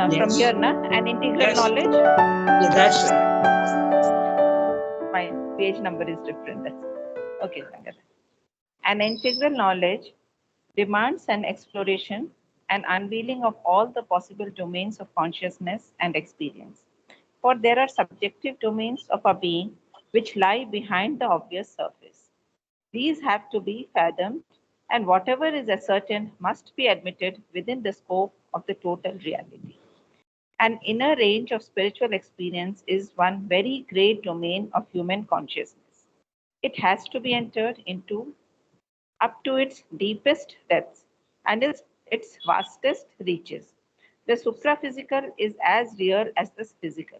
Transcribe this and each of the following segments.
From Yes. here, na? An integral Yes. knowledge. Yeah, that's right. My page number is different. That's okay. Sangat. An integral knowledge demands an exploration and unveiling of all the possible domains of consciousness and experience. For there are subjective domains of our being which lie behind the obvious surface. These have to be fathomed, and whatever is ascertained must be admitted within the scope of the total reality. An inner range of spiritual experience is one very great domain of human consciousness. It has to be entered into up to its deepest depths and its vastest reaches. The supraphysical is as real as the physical.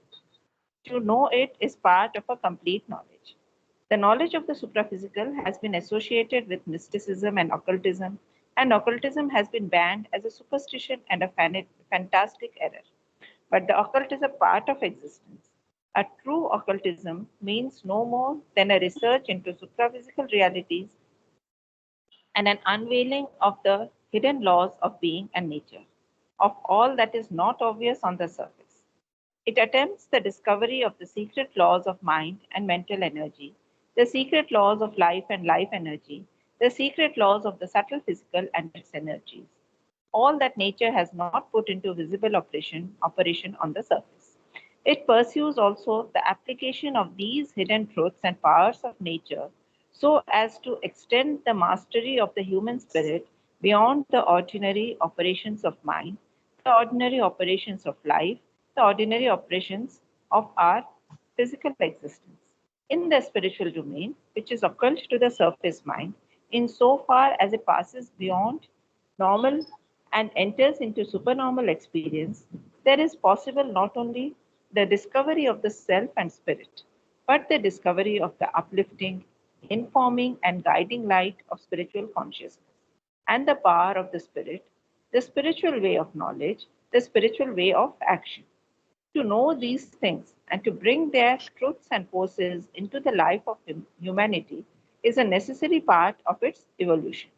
To know it is part of a complete knowledge. The knowledge of the supraphysical has been associated with mysticism and occultism has been banned as a superstition and a fantastic error. But the occult is a part of existence. A true occultism means no more than a research into supraphysical realities and an unveiling of the hidden laws of being and nature, of all that is not obvious on the surface. It attempts the discovery of the secret laws of mind and mental energy, the secret laws of life and life energy, the secret laws of the subtle physical and its energies, all that nature has not put into visible operation on the surface. It pursues also the application of these hidden truths and powers of nature so as to extend the mastery of the human spirit beyond the ordinary operations of mind, the ordinary operations of life, the ordinary operations of our physical existence. In the spiritual domain, which is occult to the surface mind, in so far as it passes beyond normal and enters into supernormal experience, there is possible not only the discovery of the self and spirit, but the discovery of the uplifting, informing, and guiding light of spiritual consciousness and the power of the spirit, the spiritual way of knowledge, the spiritual way of action. To know these things and to bring their truths and forces into the life of humanity is a necessary part of its evolution.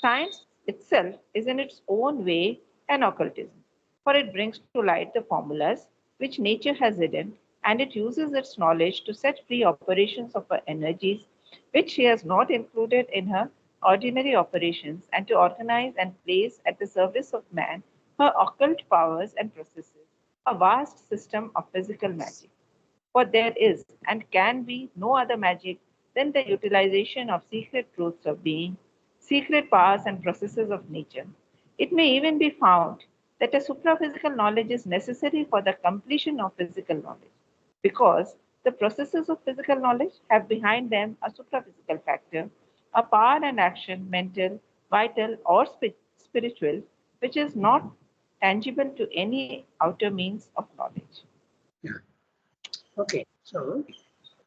Science itself is in its own way an occultism, for it brings to light the formulas which nature has hidden and it uses its knowledge to set free operations of her energies which she has not included in her ordinary operations and to organize and place at the service of man her occult powers and processes, a vast system of physical magic. For there is and can be no other magic than the utilization of secret truths of being, secret powers and processes of nature. It may even be found that a supraphysical knowledge is necessary for the completion of physical knowledge, because the processes of physical knowledge have behind them a supraphysical factor, a power and action, mental, vital, or spiritual, which is not tangible to any outer means of knowledge. Yeah. Okay. So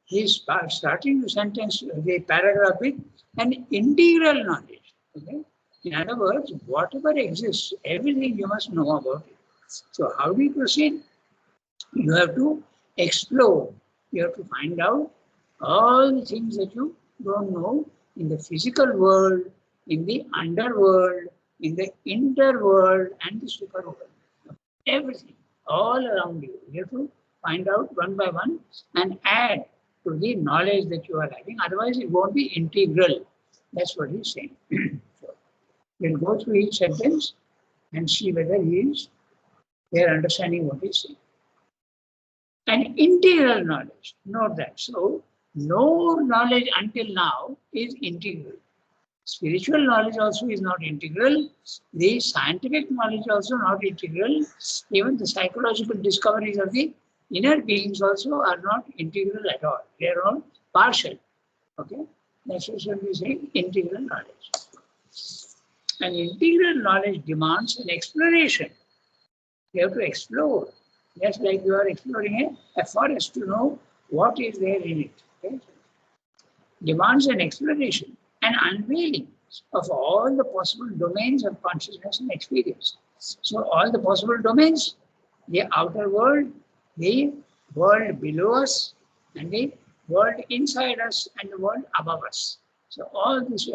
he's starting the sentence, the paragraph with an integral knowledge. Okay. In other words, whatever exists, everything you must know about it. So how do we proceed? You have to explore. You have to find out all the things that you don't know in the physical world, in the underworld, in the interworld, and the superworld. Everything, all around you. You have to find out one by one and add to the knowledge that you are having. Otherwise, it won't be integral. That's what he's saying. So we'll go through each sentence and see whether he is they are understanding what he's saying. An integral knowledge, note that. So no knowledge until now is integral. Spiritual knowledge also is not integral. The scientific knowledge also not integral. Even the psychological discoveries of the inner beings also are not integral at all. They are all partial. Okay? That's what we say integral knowledge. And integral knowledge demands an exploration. You have to explore. Just like you are exploring a forest to know what is there in it. Okay? Demands an exploration and unveiling of all the possible domains of consciousness and experience. So all the possible domains, the outer world, the world below us, and the world inside us, and the world above us. So all these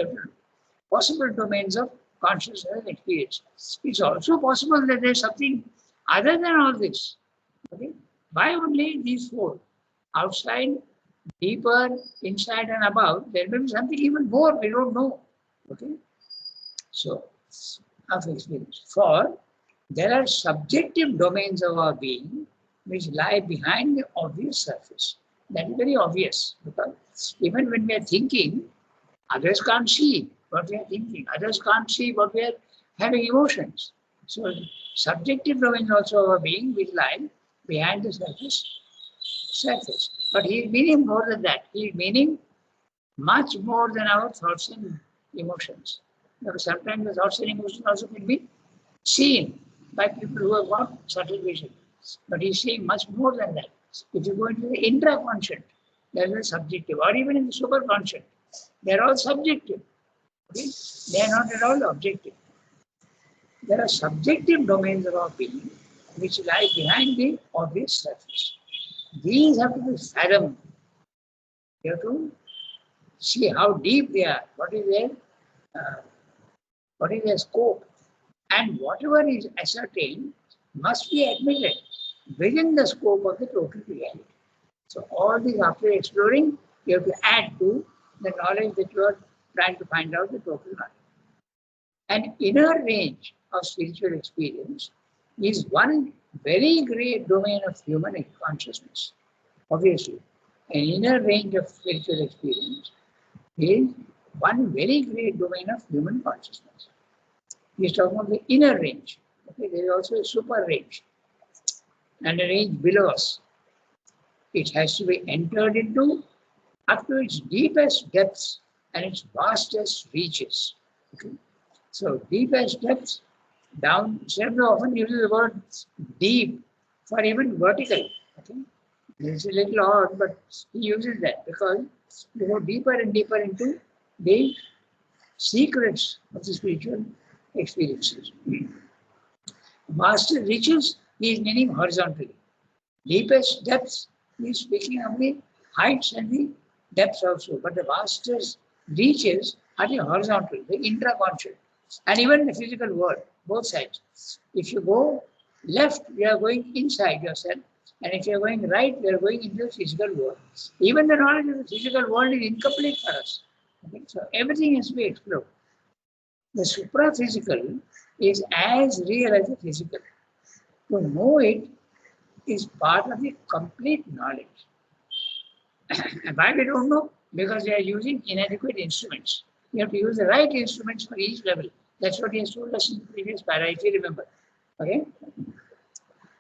possible domains of consciousness and experience. It's also possible that there's something Other than all this, okay, why only these four? Outside, deeper, inside and above, there may be something even more we don't know. Okay. So, of experience. For there are subjective domains of our being which lie behind the obvious surface. That is very obvious because even when we are thinking, others can't see what we are thinking. Others can't see what we are having emotions. So subjective domains also of our being which lie behind the surface. But he is meaning more than that. He is meaning much more than our thoughts and emotions. Because sometimes the thoughts and emotions also can be seen by people who have got subtle vision. But he's saying much more than that. If you go into the intraconscious, there is a subjective, or even in the superconscious, they are all subjective. Okay? They are not at all objective. There are subjective domains of our being which lie behind the obvious surface. These have to be fathomed. You have to see how deep they are, what is their scope, and whatever is ascertained must be admitted within the scope of the total reality. So all these, after exploring, you have to add to the knowledge that you are trying to find out the total knowledge. An inner range of spiritual experience is one very great domain of human consciousness. Obviously, an inner range of spiritual experience is one very great domain of human consciousness. He's talking about the inner range. Okay, there is also a super range and a range below us. It has to be entered into up to its deepest depths and its vastest reaches. Okay? So deepest depths down, Sri often uses the word deep for even vertical. Okay? It's a little odd, but he uses that because you go deeper and deeper into the secrets of the spiritual experiences. Master reaches, he is meaning horizontally. Deepest depths, he is speaking of the heights and the depths also, but the vastest reaches are the horizontal, the intraconscious, and even the physical world, both sides. If you go left, you are going inside yourself, and if you are going right, you are going into the physical world. Even the knowledge of the physical world is incomplete for us. Okay? So everything has to be explored. The supraphysical is as real as the physical. To know it is part of the complete knowledge. And why we don't know? Because they are using inadequate instruments. You have to use the right instruments for each level. That's what he has told us in the previous para, if you remember. Okay?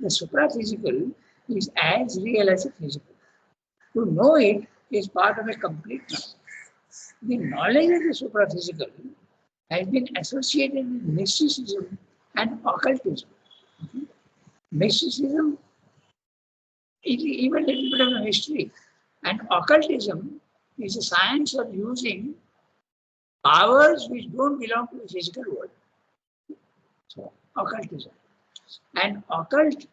The supraphysical is as real as the physical. To know it is part of a complete knowledge. The knowledge of the supraphysical has been associated with mysticism and occultism. Okay? Mysticism is even a little bit of a mystery. And occultism is a science of using powers which don't belong to the physical world. So, occultism. And occultism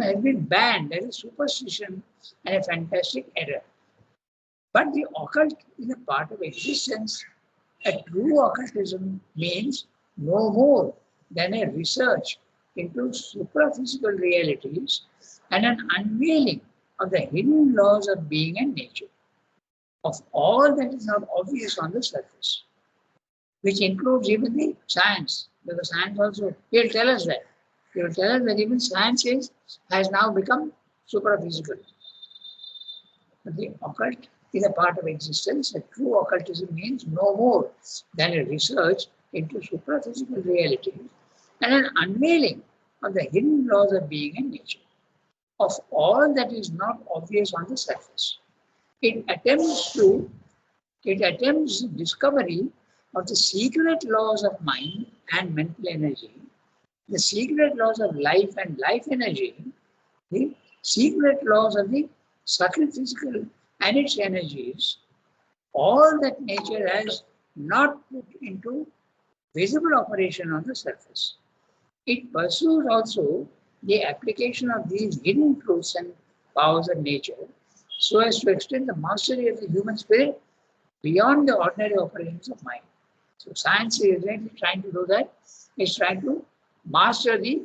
has been banned as a superstition and a fantastic error. But the occult is a part of existence. A true occultism means no more than a research into supraphysical realities and an unveiling of the hidden laws of being and nature, of all that is not obvious on the surface, which includes even the science, because science also, he will tell us that. He will tell us that even science has now become supraphysical. But the occult is a part of existence. A true occultism means no more than a research into supraphysical realities and an unveiling of the hidden laws of being and nature, of all that is not obvious on the surface. It attempts the discovery of the secret laws of mind and mental energy, the secret laws of life and life energy, the secret laws of the subtle physical and its energies, all that nature has not put into visible operation on the surface. It pursues also the application of these hidden truths and powers of nature so as to extend the mastery of the human spirit beyond the ordinary operations of mind. So science is exactly trying to do that. It's trying to master the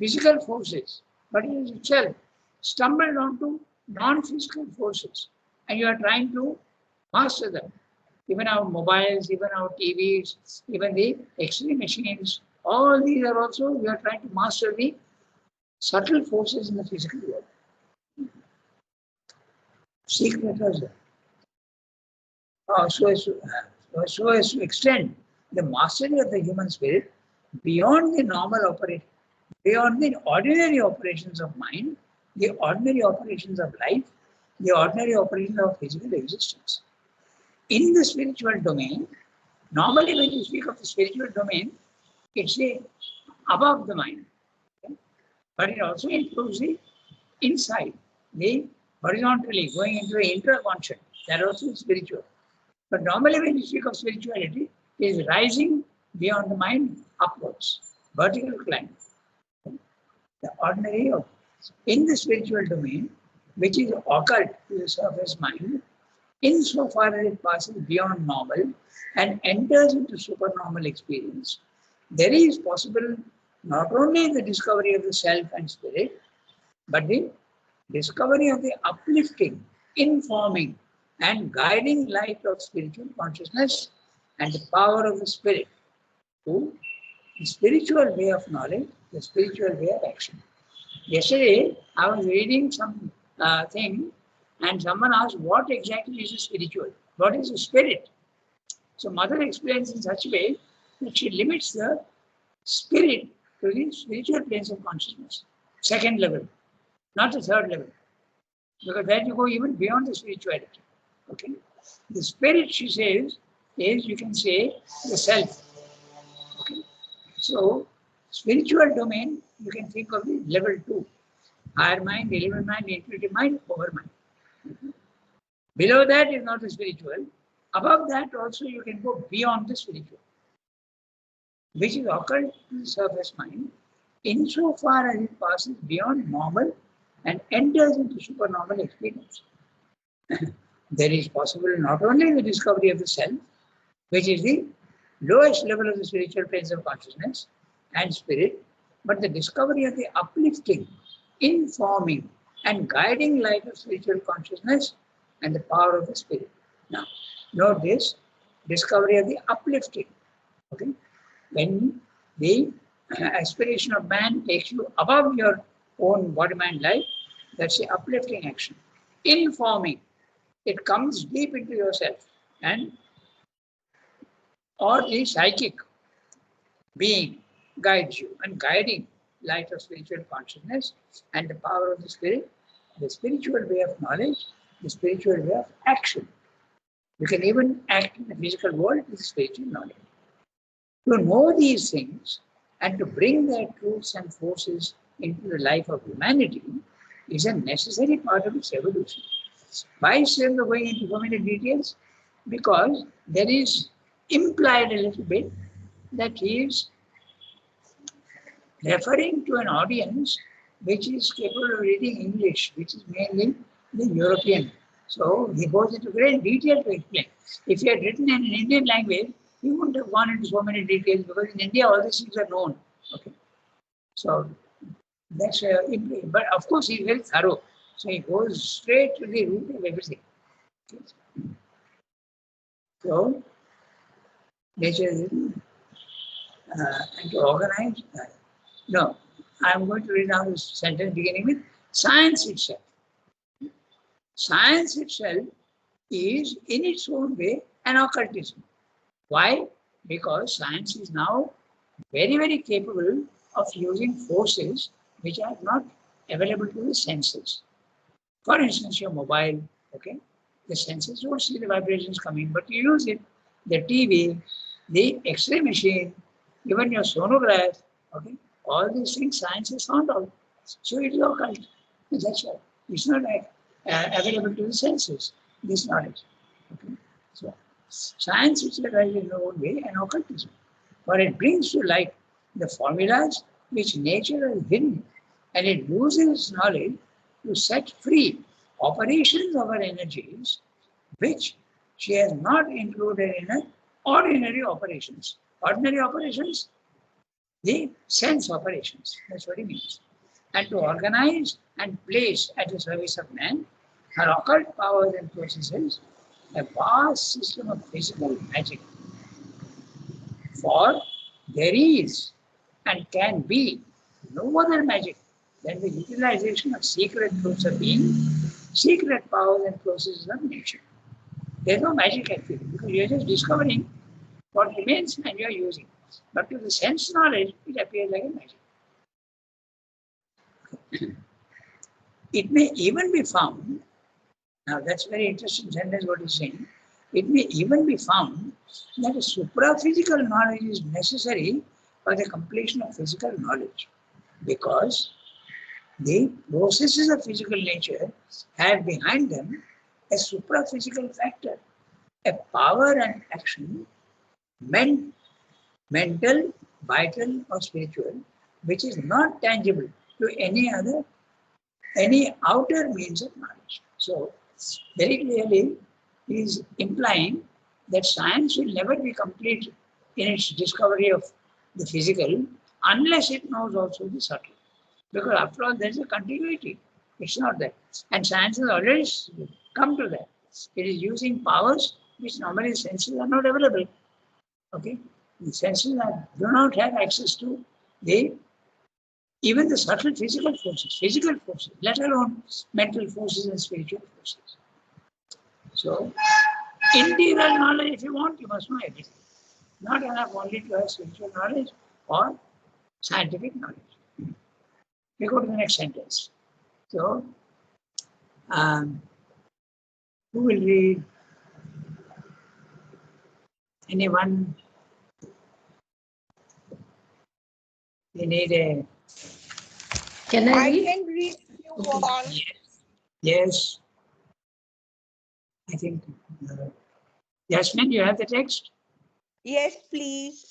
physical forces, but it is itself stumbled onto non-physical forces, and you are trying to master them. Even our mobiles, even our TVs, even the X-ray machines, all these are also, we are trying to master the subtle forces in the physical world. Secret as so as to extend the mastery of the human spirit beyond the normal operation, beyond the ordinary operations of mind, the ordinary operations of life, the ordinary operations of physical existence. In the spiritual domain, normally when you speak of the spiritual domain, it's above the mind. Okay? But it also includes the inside, the horizontally going into the intraconscious. That also is spiritual. But normally when you speak of spirituality, it is rising beyond the mind upwards, vertical climb. The ordinary of, in the spiritual domain, which is occult to the surface mind, insofar as it passes beyond normal and enters into supernormal experience, there is possible not only the discovery of the self and spirit, but the discovery of the uplifting, informing, and guiding light of spiritual consciousness and the power of the spirit to the spiritual way of knowledge, the spiritual way of action. Yesterday, I was reading some thing, and someone asked, what exactly is the spiritual? What is the spirit? So Mother explains in such a way that she limits the spirit to the spiritual planes of consciousness, second level, not the third level, because then you go even beyond the spirituality. Okay, the spirit, she says, is, you can say, the self. Okay, so spiritual domain, you can think of the level 2, higher mind, elemental mind, intuitive mind, over mind. Below that is not the spiritual. Above that also you can go beyond the spiritual, which is occult to the surface mind, insofar as it passes beyond normal and enters into supernormal experience. There is possible not only the discovery of the self, which is the lowest level of the spiritual planes of consciousness and spirit, but the discovery of the uplifting, informing, and guiding light of spiritual consciousness and the power of the spirit. Now, note this, discovery of the uplifting. Okay, when the aspiration of man takes you above your own body-mind life, that's the uplifting action. Informing, it comes deep into yourself, and or the psychic being guides you, and guiding light of spiritual consciousness and the power of the spirit, the spiritual way of knowledge, the spiritual way of action. You can even act in the physical world with spiritual knowledge. To know these things and to bring their truths and forces into the life of humanity is a necessary part of its evolution. Why is Sri Aurobindo going into so many details? Because there is implied a little bit that he is referring to an audience which is capable of reading English, which is mainly the European. So he goes into great detail to explain. If he had written in an Indian language, he wouldn't have gone into so many details, because in India all these things are known. Okay, so that's but of course he's very thorough. So he goes straight to the root of everything. Okay. So nature is and to organize. No, I'm going to read now this sentence beginning with science itself. Science itself is in its own way an occultism. Why? Because science is now very, very capable of using forces which are not available to the senses. For instance, your mobile, okay? The senses don't see the vibrations coming, but you use it. The TV, the X-ray machine, even your sonograph, okay? All these things science has found out. So it is occult. That's why. It's not available to the senses, this knowledge. Okay? So science is in its own way an occultism. For it brings to light the formulas which nature has hidden, and it uses its knowledge to set free operations of her energies which she has not included in her ordinary operations. Ordinary operations, the sense operations. That's what it means. And to organize and place at the service of man are occult powers and processes, a vast system of physical magic. For there is and can be no other magic than the utilization of secret truths of being, secret powers and processes of nature. There's no magic actually, because you're just discovering what remains and you're using. But to the sense knowledge, it appears like a magic. It may even be found, now that's very interesting sentence what he's saying, it may even be found that a supraphysical knowledge is necessary for the completion of physical knowledge, because the processes of physical nature have behind them a supraphysical factor, a power and action, mental, vital, or spiritual, which is not tangible to any outer means of knowledge. So, very clearly, he is implying that science will never be complete in its discovery of the physical unless it knows also the subtle. Because after all, there is a continuity. It's not that. And science has already come to that. It is using powers which normally senses are not available. Okay? The senses do not have access to the even the subtle physical forces, let alone mental forces and spiritual forces. So, integral knowledge, if you want, you must know everything. Not enough only to have spiritual knowledge or scientific knowledge. We go to the next sentence. So, who will read? Anyone? We need a. Can I I read? can read you all. Yes. I think. Yasmin, you have the text? Yes, please.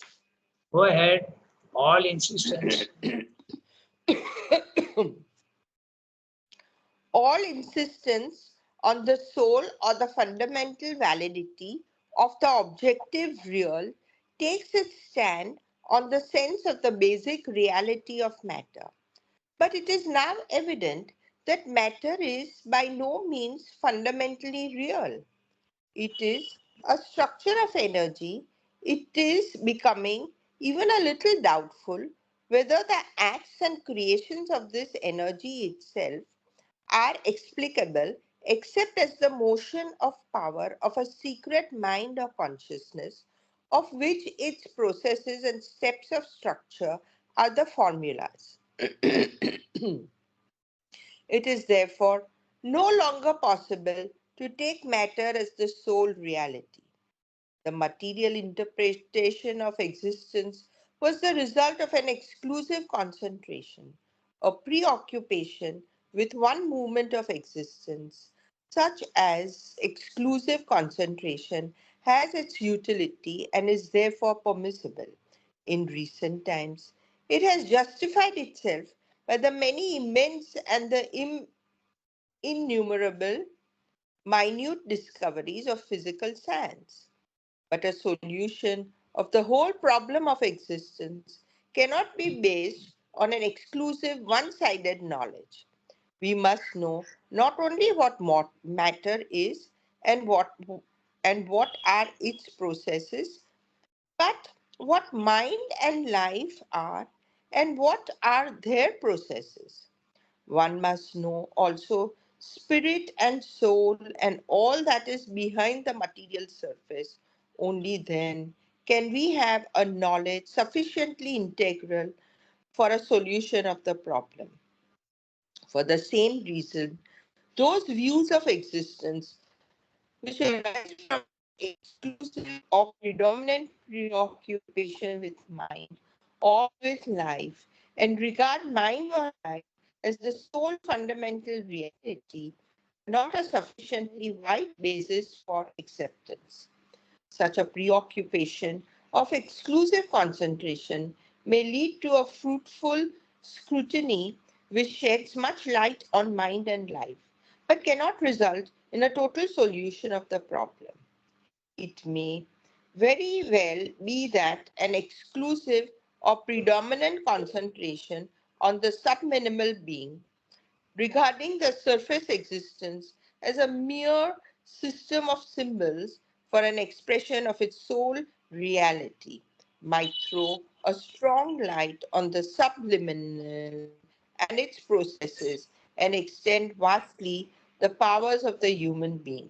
Go ahead. All insistence. All insistence on the soul or the fundamental validity of the objective real takes its stand on the sense of the basic reality of matter. But it is now evident that matter is by no means fundamentally real. It is a structure of energy. It is becoming even a little doubtful whether the acts and creations of this energy itself are explicable except as the motion of power of a secret mind or consciousness, of which its processes and steps of structure are the formulas. It is therefore no longer possible to take matter as the sole reality. The material interpretation of existence was the result of an exclusive concentration, a preoccupation with one movement of existence. Such as exclusive concentration has its utility and is therefore permissible. In recent times, it has justified itself by the many immense and the innumerable minute discoveries of physical science. But a solution of the whole problem of existence cannot be based on an exclusive one-sided knowledge. We must know not only what matter is and what are its processes, but what mind and life are and what are their processes. One must know also spirit and soul and all that is behind the material surface. Only then can we have a knowledge sufficiently integral for a solution of the problem. For the same reason, those views of existence which arise from exclusive or predominant preoccupation with mind or with life and regard mind or life as the sole fundamental reality, not a sufficiently wide basis for acceptance. Such a preoccupation of exclusive concentration may lead to a fruitful scrutiny which sheds much light on mind and life, but cannot result in a total solution of the problem. It may very well be that an exclusive or predominant concentration on the subminimal being, regarding the surface existence as a mere system of symbols for an expression of its sole reality, might throw a strong light on the subliminal and its processes and extend vastly the powers of the human being.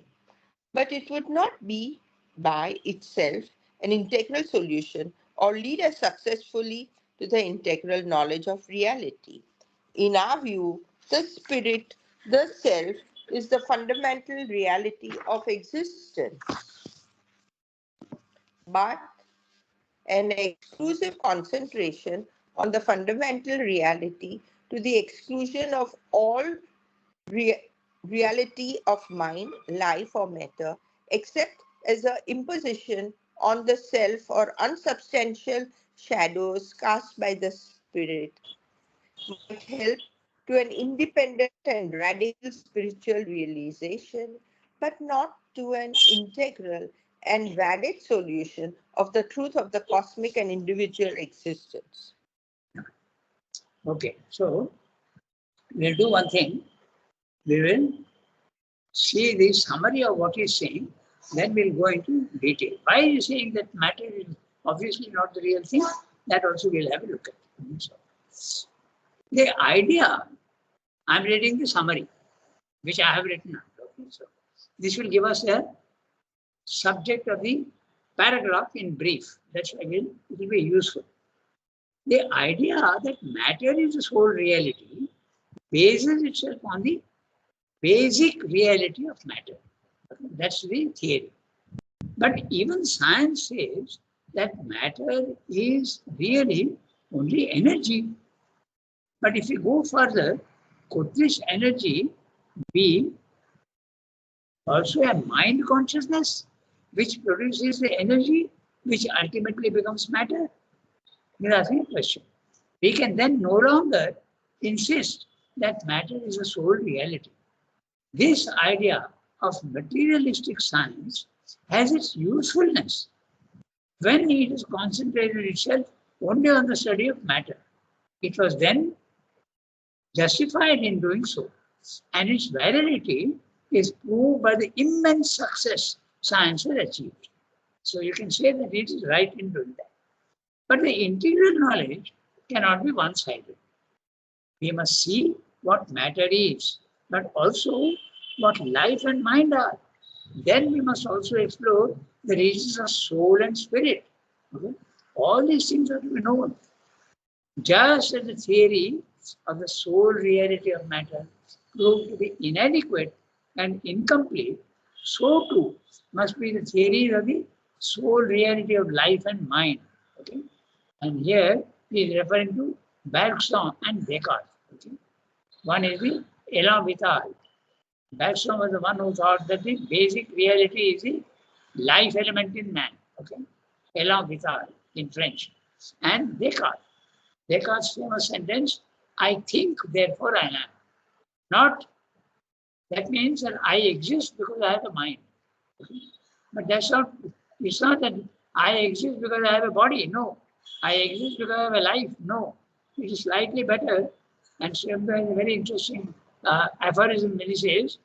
But it would not be by itself an integral solution or lead us successfully to the integral knowledge of reality. In our view, the spirit, the self, is the fundamental reality of existence. But an exclusive concentration on the fundamental reality to the exclusion of all reality of mind, life, or matter, except as an imposition on the self or unsubstantial shadows cast by the spirit, might help to an independent and radical spiritual realization, but not to an integral and valid solution of the truth of the cosmic and individual existence. Okay, so we'll do one thing. We will see the summary of what he's saying, then we'll go into detail. Why are you saying that matter is obviously not the real thing? That also we'll have a look at. So, the idea, I'm reading the summary, which I have written out. Okay, so this will give us a subject of the paragraph in brief. That's why it will be useful. The idea that matter is the sole reality bases itself on the basic reality of matter. That's the theory. But even science says that matter is really only energy. But if we go further, could this energy be also a mind consciousness which produces the energy which ultimately becomes matter? You're asking a question. We can then no longer insist that matter is a sole reality. This idea of materialistic science has its usefulness when it is concentrated itself only on the study of matter. It was then justified in doing so, and its validity is proved by the immense success science has achieved. So you can say that it is right in doing that. But the integral knowledge cannot be one-sided. We must see what matter is, but also what life and mind are. Then we must also explore the regions of soul and spirit. Okay? All these things are to be known. Just as the theory of the sole reality of matter proved to be inadequate and incomplete, so too must be the theory of the sole reality of life and mind. Okay? And here he is referring to Bergson and Descartes. Okay? One is the Elan Vital. Bergson was the one who thought that the basic reality is the life element in man. Okay? Elan Vital in French. And Descartes. Descartes' famous sentence, I think, therefore I am. Not, that means that I exist because I have a mind. Okay? But that's not, it's not that I exist because I have a body. No. I exist because I have a life. No. It is slightly better. And Srimba has a very interesting aphorism when he says,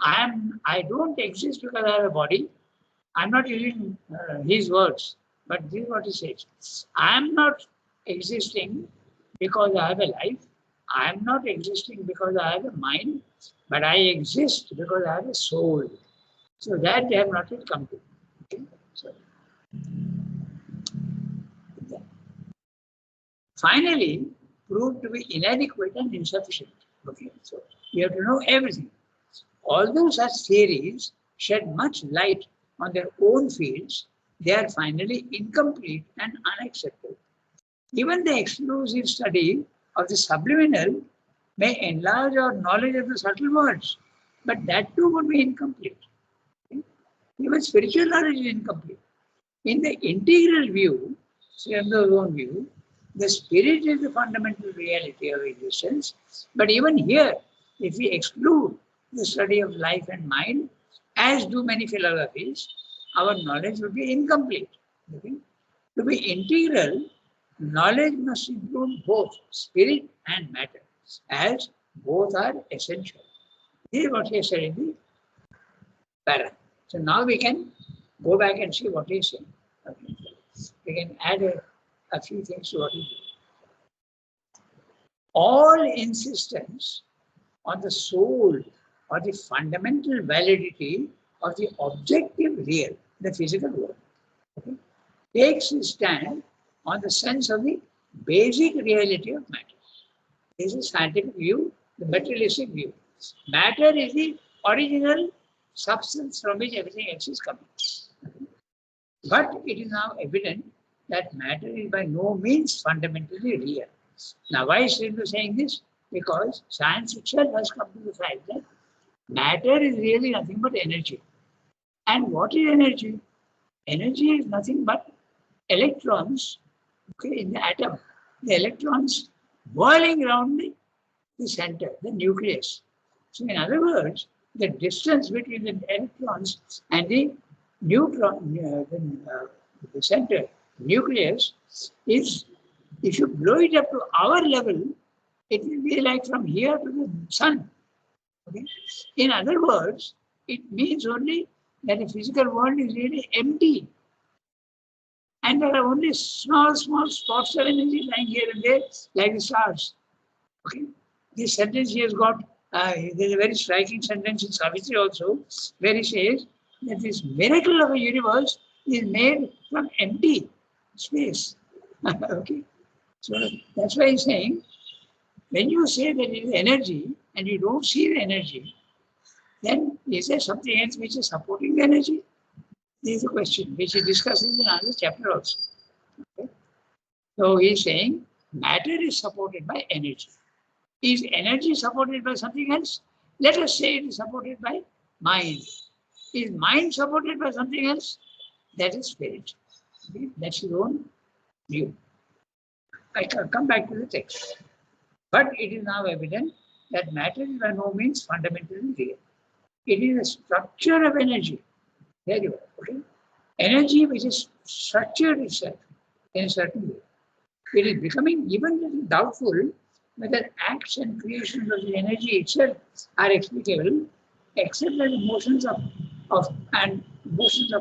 I don't exist because I have a body. I'm not using his words, but this is what he says. I am not existing because I have a life. I am not existing because I have a mind, but I exist because I have a soul. So that they have not yet come to. Okay? So, finally, proved to be inadequate and insufficient. Okay? So you have to know everything. Although such theories shed much light on their own fields, they are finally incomplete and unacceptable. Even the exclusive study of the subliminal may enlarge our knowledge of the subtle worlds, but that too would be incomplete. Even spiritual knowledge is incomplete. In the integral view, Srimba's own view, the spirit is the fundamental reality of existence. But even here, if we exclude the study of life and mind, as do many philosophies, our knowledge would be incomplete. Okay? To be integral, knowledge must include both spirit and matter, as both are essential. This is what he said in the para. So now we can go back and see what he is saying. Okay. We can add a few things to what he said. All insistence on the soul or the fundamental validity of the objective real, the physical world, okay, takes its stand on the sense of the basic reality of matter. This is scientific view, the materialistic view. Matter is the original substance from which everything else is coming. But it is now evident that matter is by no means fundamentally real. Now, why is Srindu saying this? Because science itself has come to the fact that matter is really nothing but energy. And what is energy? Energy is nothing but electrons, okay, in the atom. The electrons whirling around the center, the nucleus. So, in other words, the distance between the electrons and the neutron, the center, nucleus, is, if you blow it up to our level, it will be like from here to the sun. Okay? In other words, it means only that the physical world is really empty. And there are only small spots of energy lying here and there, like the stars. Okay? This sentence he has got, there's a very striking sentence in Savitri also, where he says that this miracle of a universe is made from empty space. Okay? So that's why he's saying, when you say that it is energy and you don't see the energy, then is there something else which is supporting the energy? This is a question which he discusses in another chapter also. Okay? So he's saying matter is supported by energy. Is energy supported by something else? Let us say it is supported by mind. Is mind supported by something else? That is spirit. Okay? That's his own view. I can come back to the text. But it is now evident that matter is by no means fundamentally real. It is a structure of energy. There you are. Okay? Energy which is structured itself in a certain way. It is becoming even little doubtful whether acts and creations of the energy itself are explicable, except that the motions of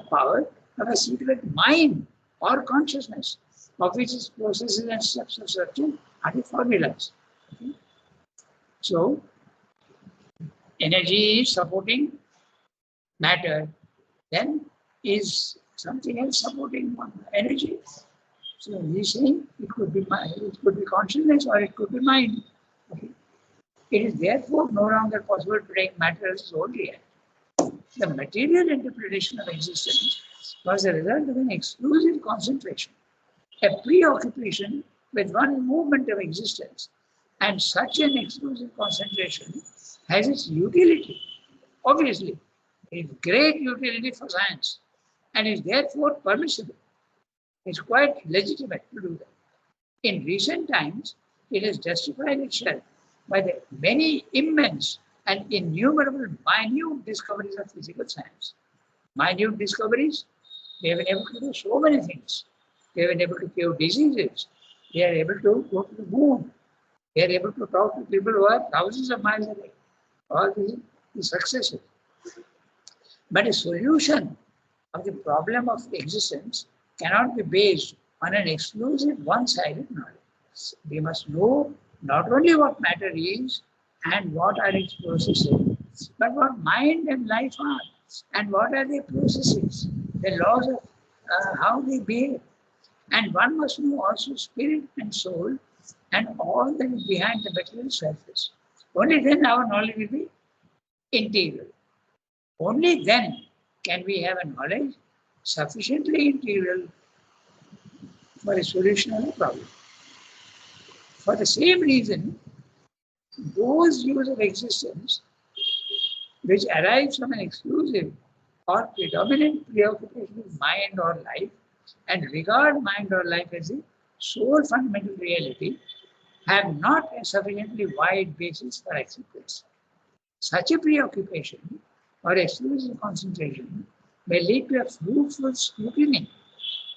power of a secret mind or consciousness, of which its processes and steps of searching are the formulas. Okay? So, energy is supporting matter, then is something else supporting energy. So he's saying it could be consciousness or it could be mind. Okay? It is therefore no longer possible to take matter as whole reality. The material interpretation of existence was the result of an exclusive concentration, a preoccupation with one movement of existence, and such an exclusive concentration has its utility. Obviously, it is great utility for science and is therefore permissible. It's quite legitimate to do that. In recent times, it has justified itself by the many immense and innumerable minute discoveries of physical science. Minute discoveries, they have been able to do so many things. They have been able to cure diseases. They are able to go to the moon. They are able to talk to people who are thousands of miles away. All these successes. But a solution of the problem of existence cannot be based on an exclusive one-sided knowledge. We must know not only what matter is and what are its processes, but what mind and life are, and what are their processes, the laws of how they behave. And one must know also spirit and soul and all that is behind the material surface. Only then our knowledge will be integral. Only then can we have a knowledge sufficiently integral for a solution of the problem. For the same reason, those views of existence which arise from an exclusive or predominant preoccupation with mind or life and regard mind or life as the sole fundamental reality have not a sufficiently wide basis for acceptance. Such a preoccupation or exclusive concentration may lead to a fruitful scrutiny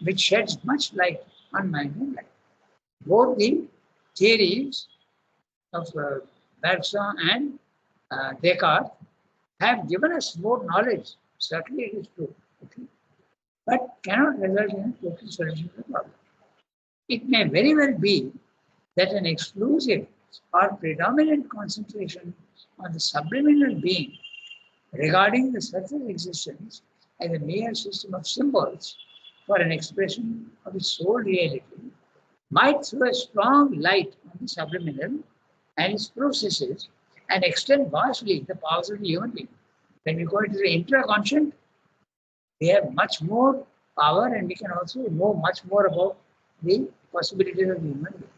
which sheds much light on mind and life. both the theories of Bergson and Descartes have given us more knowledge. Certainly it is true. Okay? But cannot result in a total solution of the problem. It may very well be that an exclusive or predominant concentration on the subliminal being regarding the surface existence as a mere system of symbols for an expression of its sole reality might throw a strong light on the subliminal and its processes and extend vastly the powers of the human being. When we go into the intraconscient, we have much more power and we can also know much more about the possibilities of the human being.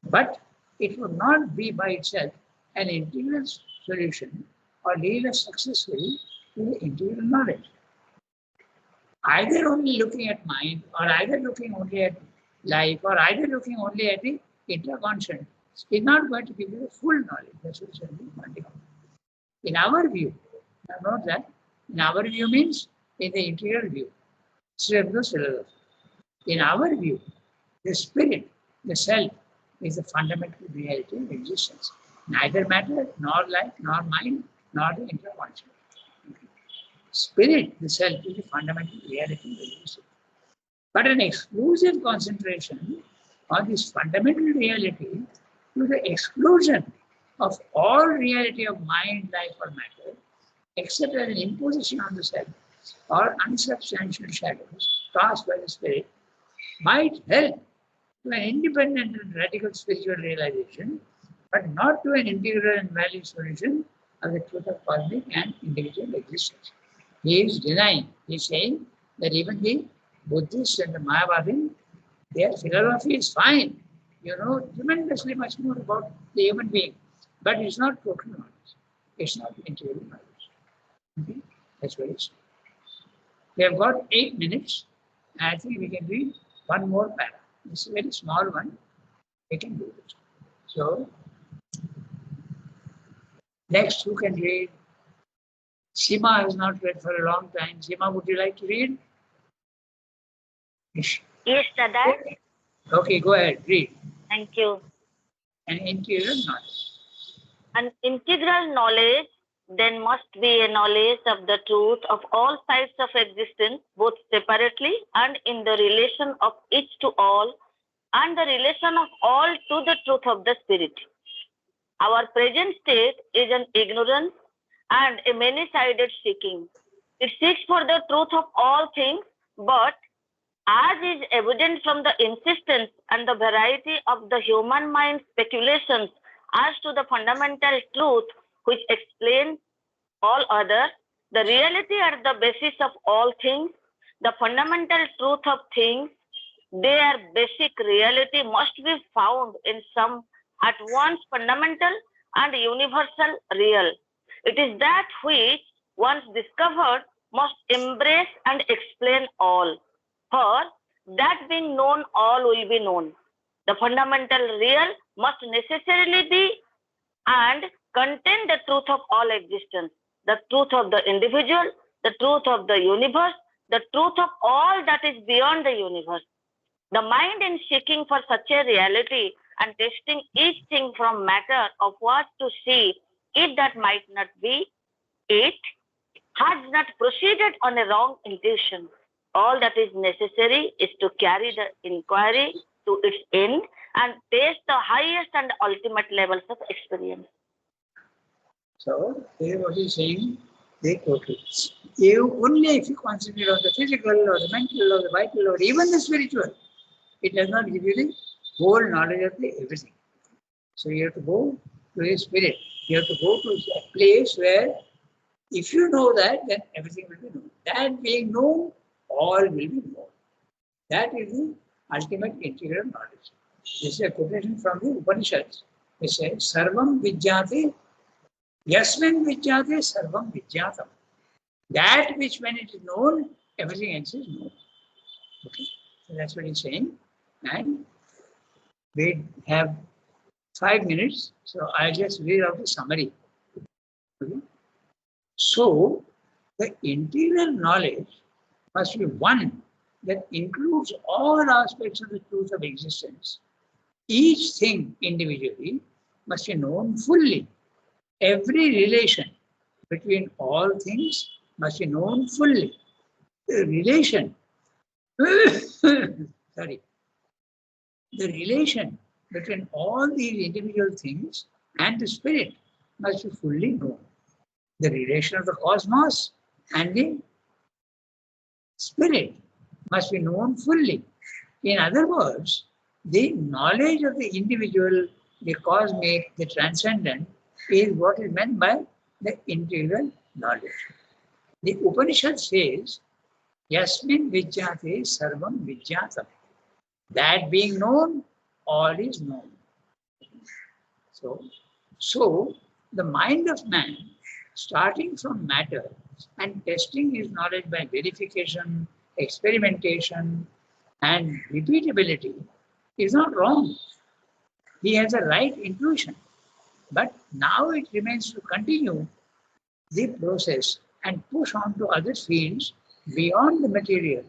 But it would not be by itself an integral solution or lead us successfully to the integral knowledge. Either only looking at mind, or either looking only at life, or either looking only at the interconscient is not going to give you the full knowledge. That's what should be pointing out. In our view, now note that in our view means in the integral view, in our view, the spirit, the self, is the fundamental reality of existence. Neither matter, nor life, nor mind, nor the interconscient. Spirit, the self, is the fundamental reality of existence. But an exclusive concentration on this fundamental reality to the exclusion of all reality of mind, life, or matter, except as an imposition on the self or unsubstantial shadows cast by the spirit, might help to an independent and radical spiritual realization, but not to an integral and valid solution of the truth of cosmic and individual existence. He is denying, he is saying that even the Buddhists and the Mayavadin, their philosophy is fine. You know tremendously much more about the human being, but it's not total knowledge. It's not integral knowledge. Okay? That's what it's. We have got 8 minutes, and I think we can read one more paragraph. It's a very small one. We can do it. So, next, who can read? Sima has not read for a long time. Sima, would you like to read? Yes, Dada. Okay, go ahead, read. Thank you. An integral knowledge. An integral knowledge then must be a knowledge of the truth of all sides of existence, both separately and in the relation of each to all, and the relation of all to the truth of the spirit. Our present state is an ignorance and a many-sided seeking. It seeks for the truth of all things, but as is evident from the insistence and the variety of the human mind's speculations as to the fundamental truth which explains all others, the reality at the basis of all things, the fundamental truth of things, their basic reality must be found in some at once fundamental and universal real. It is that which, once discovered, must embrace and explain all. For that being known, all will be known. The fundamental real must necessarily be and contain the truth of all existence, the truth of the individual, the truth of the universe, the truth of all that is beyond the universe. The mind, in seeking for such a reality and testing each thing from matter of what to see, if that might not be it, has not proceeded on a wrong intuition. All that is necessary is to carry the inquiry to its end and taste the highest and ultimate levels of experience. So, here what he's saying, they total. Only if you concentrate on the physical or the mental or the vital or even the spiritual, it does not give you the whole knowledge of the everything. So you have to go to the spirit. You have to go to a place where if you know that, then everything will be known. That being known, all will be known. That is the ultimate integral knowledge. This is a quotation from the Upanishads. It says, Sarvam Vijjate, Yasmin Vijjate, Sarvam Vijjatam. That which when it is known, everything else is known. Okay, so that's what he's saying. And we have 5 minutes, so I'll just read out the summary. Okay. So, the integral knowledge must be one that includes all aspects of the truth of existence, each thing individually must be known fully. Every relation between all things must be known fully. The relation, sorry, the relation between all these individual things and the spirit must be fully known. The relation of the cosmos and the spirit must be known fully. In other words, the knowledge of the individual, the cosmic, the transcendent, is what is meant by the integral knowledge. The Upanishad says, Yasmin Vijjate Sarvam Vijjatam. That being known, all is known. So the mind of man, starting from matter and testing his knowledge by verification, experimentation, and repeatability, is not wrong. He has a right intuition. But now it remains to continue the process and push on to other fields beyond the material.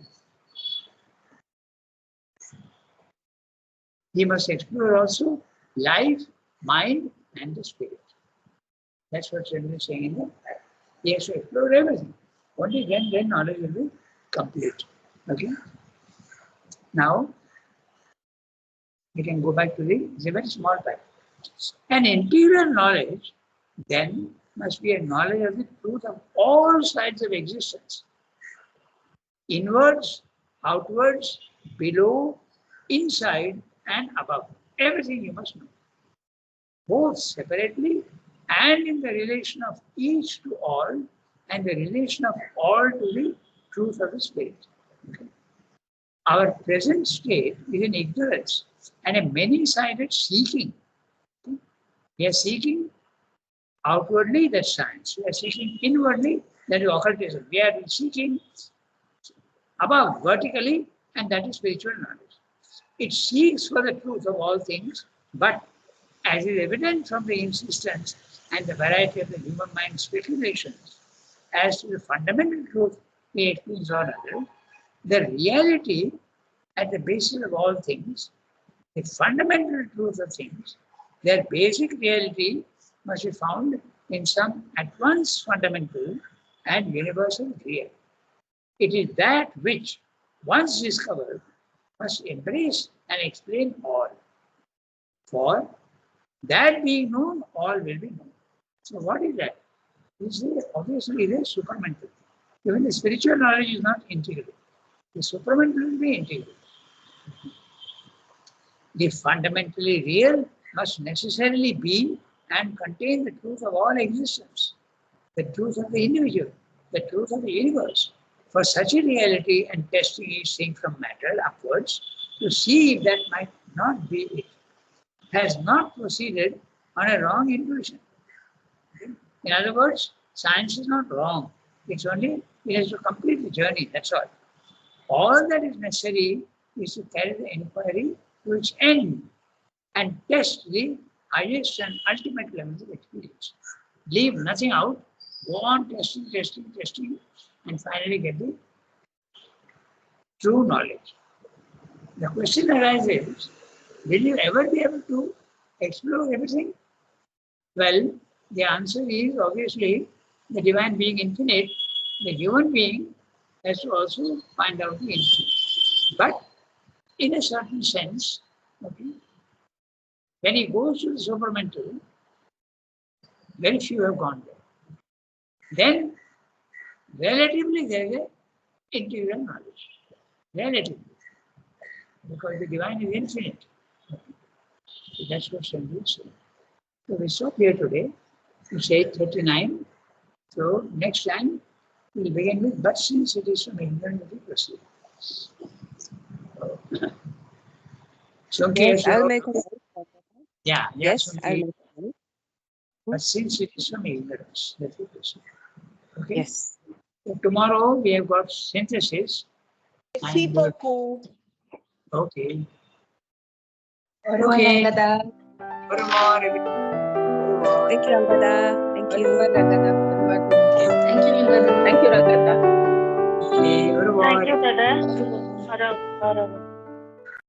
He must explore also life, mind, and the spirit. That's what Chandra is saying in the fact. He has to explore everything. Only then knowledge will be complete. Okay? Now, we can go back to it's a very small part. An integral knowledge then must be a knowledge of the truth of all sides of existence. Inwards, outwards, below, inside, and above. Everything you must know. Both separately and in the relation of each to all and the relation of all to the truth of the spirit. Okay. Our present state is in ignorance and a many-sided seeking. We are seeking outwardly, that's science. We are seeking inwardly, that is occultism. We are seeking above, vertically, and that is spiritual knowledge. It seeks for the truth of all things, but as is evident from the insistence and the variety of the human mind speculations as to the fundamental truth we experience or other, the reality at the basis of all things, the fundamental truth of things, their basic reality must be found in some at once fundamental and universal real. It is that which, once discovered, must embrace and explain all. For that being known, all will be known. So what is that? Obviously, it is supramental. Even the spiritual knowledge is not integral. The supramental will be integral. The fundamentally real must necessarily be and contain the truth of all existence, the truth of the individual, the truth of the universe. For such a reality and testing each thing from matter upwards to see if that might not be it, has not proceeded on a wrong intuition. In other words, science is not wrong. It's only, it has to complete the journey, that's all. All that is necessary is to carry the inquiry to its end and test the highest and ultimate levels of experience. Leave nothing out, go on testing, and finally get the true knowledge. The question arises, will you ever be able to explore everything? Well, the answer is obviously the divine being infinite, the human being has to also find out the infinite. But in a certain sense, okay, when he goes to the supramental, very few have gone there. Then, relatively, there is an integral knowledge. Relatively. Because the divine is infinite. So that's what Sandhu is saying. So we stop here today. It's 8:39. So next time, we'll begin with, but since it is from ignorance, we proceed. Yes, I'll make a note. Yeah, Yes, Sunki. I'll make a note. But since it is from ignorance, that we proceed. Okay? Yes. So tomorrow we have got synthesis. Merci And, beaucoup. okay. Okay. Au revoir, everyone. Thank you, Rangada. Thank you. Thank you, Rangada. Thank you, Rangata. Okay, au revoir. Thank you, Dada. Hara, hara.